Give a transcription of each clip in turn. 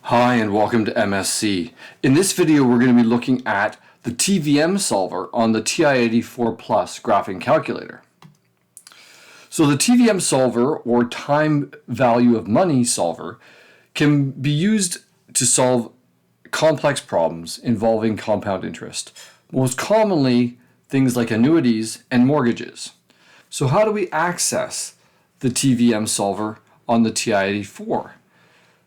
Hi and welcome to MSc. In this video we're going to be looking at the TVM solver on the TI-84 Plus graphing calculator. So the TVM solver, or time value of money solver, can be used to solve complex problems involving compound interest, most commonly things like annuities and mortgages. So how do we access the TVM solver on the TI-84?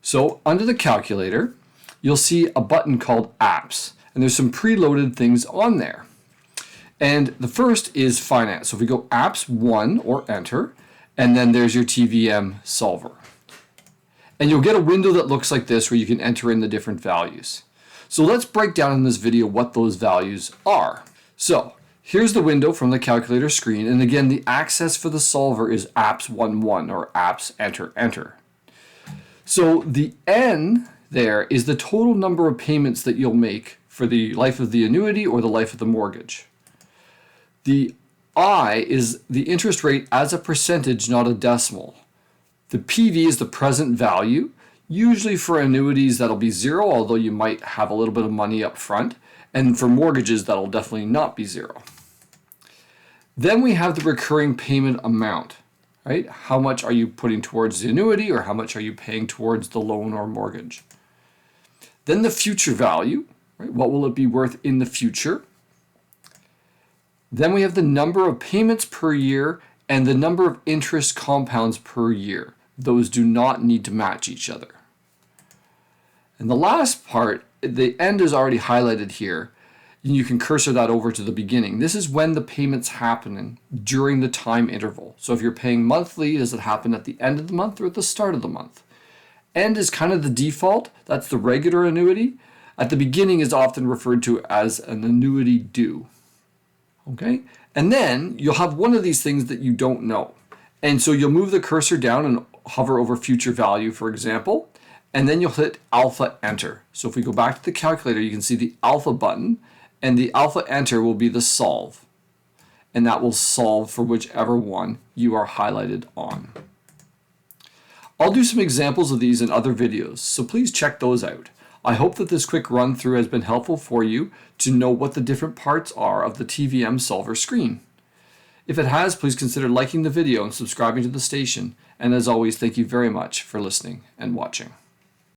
So under the calculator, you'll see a button called Apps, and there's some preloaded things on there. And the first is Finance. So if we go Apps 1 or Enter, and then there's your TVM solver. And you'll get a window that looks like this where you can enter in the different values. So let's break down in this video what those values are. So here's the window from the calculator screen, and again the access for the solver is Apps 1.1 or Apps Enter Enter. So the N there is the total number of payments that you'll make for the life of the annuity or the life of the mortgage. The I is the interest rate as a percentage, not a decimal. The PV is the present value. Usually for annuities that'll be 0, although you might have a little bit of money up front. And for mortgages that'll definitely not be 0. Then we have the recurring payment amount. Right? How much are you putting towards the annuity, or how much are you paying towards the loan or mortgage? Then the future value, right? What will it be worth in the future? Then we have the number of payments per year and the number of interest compounds per year. Those do not need to match each other. And the last part, the end is already highlighted here. You can cursor that over to the beginning. This is when the payment's happening during the time interval. So if you're paying monthly, does it happen at the end of the month or at the start of the month? End is kind of the default. That's the regular annuity. At the beginning is often referred to as an annuity due. Okay? And then you'll have one of these things that you don't know. And so you'll move the cursor down and hover over future value, for example, and then you'll hit alpha enter. So if we go back to the calculator, you can see the alpha button, and the alpha enter will be the solve. And that will solve for whichever one you are highlighted on. I'll do some examples of these in other videos, so please check those out. I hope that this quick run through has been helpful for you to know what the different parts are of the TVM solver screen. If it has, please consider liking the video and subscribing to the station. And as always, thank you very much for listening and watching.